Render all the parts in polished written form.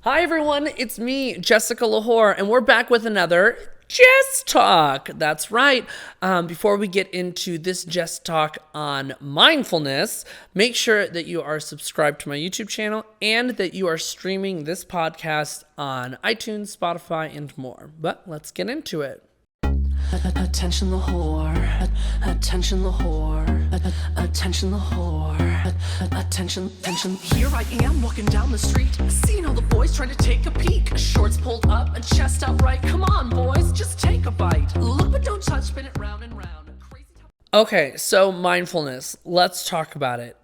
Hi everyone, it's me, Jessica lwhor, and we're back with another Jess Talk. That's right. Before we get into this Jess Talk on mindfulness, make sure that you are subscribed to my YouTube channel and that you are streaming this podcast on iTunes, Spotify, and more. But let's get into it. Attention the whore. Attention the whore. Attention the whore. Attention. Here I am walking down the street, seeing all the boys trying to take a peek. Shorts pulled up and chest out right. Come on, boys, just take a bite. Look but don't touch, spin it round and round. Okay, so mindfulness. Let's talk about it.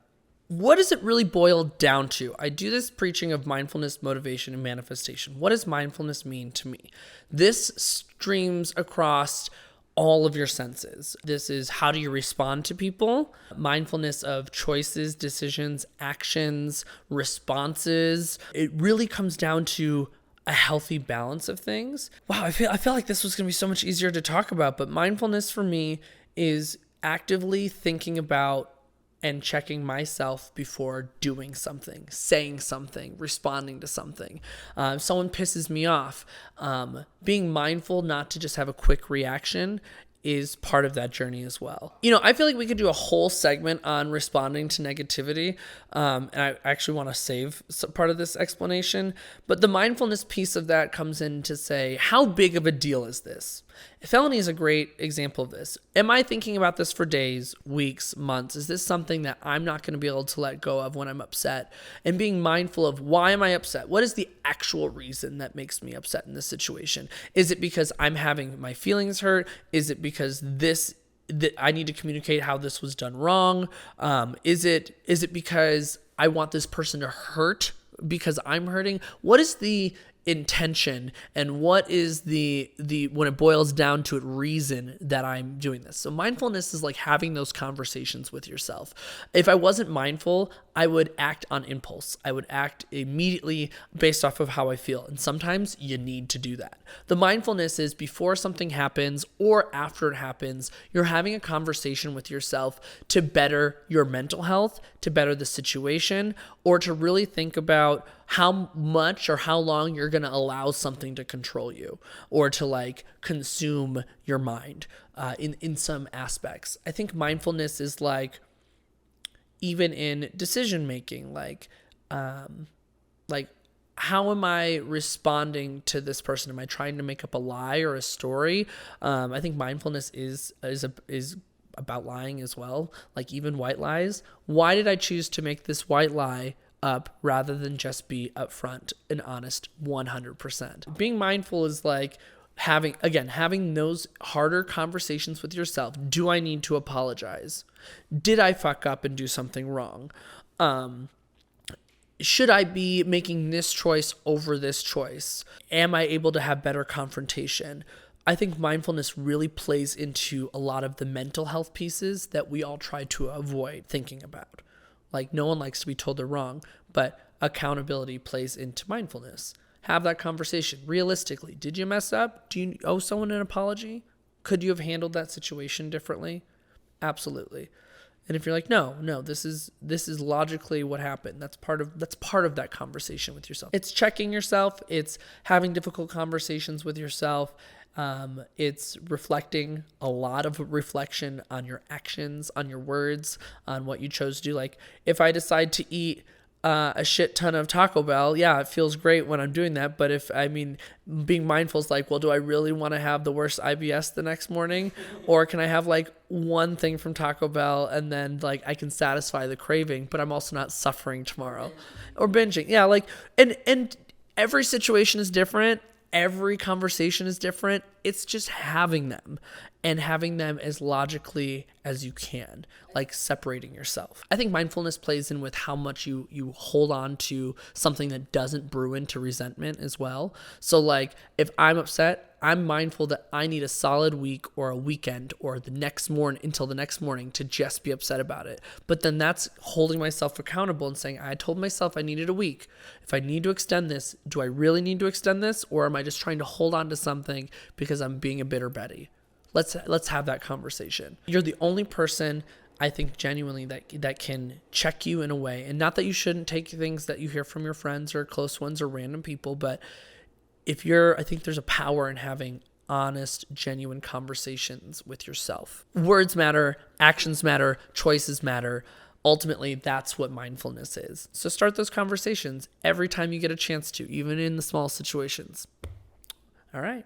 What does it really boil down to? I do this preaching of mindfulness, motivation, and manifestation. What does mindfulness mean to me? This streams across all of your senses. This is how do you respond to people? Mindfulness of choices, decisions, actions, responses. It really comes down to a healthy balance of things. Wow, I feel like this was going to be so much easier to talk about, but mindfulness for me is actively thinking about and checking myself before doing something, saying something, responding to something. If someone pisses me off, being mindful not to just have a quick reaction is part of that journey as well. You know, I feel like we could do a whole segment on responding to negativity, and I actually want to save part of this explanation, but the mindfulness piece of that comes in to say, how big of a deal is this? Felony is a great example of this. Am I thinking about this for days, weeks, months? Is this something that I'm not going to be able to let go of when I'm upset? And being mindful of, why am I upset? What is the actual reason that makes me upset in this situation? Is it because I'm having my feelings hurt? Is it because that I need to communicate how this was done wrong? Is it because I want this person to hurt because I'm hurting? What is the intention, and what is the when it boils down to it, reason that I'm doing this? So mindfulness is like having those conversations with yourself. If I wasn't mindful, I would act on impulse. I would act immediately based off of how I feel. And sometimes you need to do that. The mindfulness is before something happens or after it happens, you're having a conversation with yourself to better your mental health, to better the situation, or to really think about how much or how long you're going to allow something to control you or to like consume your mind in some aspects. I think mindfulness is like, even in decision making, like how am I responding to this person? Am I trying to make up a lie or a story? I think mindfulness is about lying as well. Like even white lies. Why did I choose to make this white lie up rather than just be upfront and honest 100%? Being mindful is like having those harder conversations with yourself. Do I need to apologize? Did I fuck up and do something wrong? Should I be making this choice over this choice? Am I able to have better confrontation? I think mindfulness really plays into a lot of the mental health pieces that we all try to avoid thinking about. Like no one likes to be told they're wrong, but accountability plays into mindfulness. Have that conversation. Realistically, did you mess up? Do you owe someone an apology? Could you have handled that situation differently? Absolutely. And if you're like, no, this is logically what happened. That's part of that conversation with yourself. It's checking yourself. It's having difficult conversations with yourself. It's reflecting, a lot of reflection on your actions, on your words, on what you chose to do. Like if I decide to eat a shit ton of Taco Bell, yeah, it feels great when I'm doing that. But being mindful is like, well, do I really want to have the worst IBS the next morning? Or can I have like one thing from Taco Bell and then like I can satisfy the craving, but I'm also not suffering tomorrow? Or binging. Yeah, like, and every situation is different. Every conversation is different. It's just having them and having them as logically as you can, like separating yourself. I think mindfulness plays in with how much you hold on to something that doesn't brew into resentment as well. So like if I'm upset, I'm mindful that I need a solid week or a weekend or the next morning until the next morning to just be upset about it. But then that's holding myself accountable and saying, I told myself I needed a week. If I need to extend this, do I really need to extend this? Or am I just trying to hold on to something because I'm being a bitter Betty? Let's have that conversation. You're the only person I think genuinely that can check you in a way. And not that you shouldn't take things that you hear from your friends or close ones or random people, but I think there's a power in having honest, genuine conversations with yourself. Words matter, actions matter, choices matter. Ultimately, that's what mindfulness is. So start those conversations every time you get a chance to, even in the small situations. All right.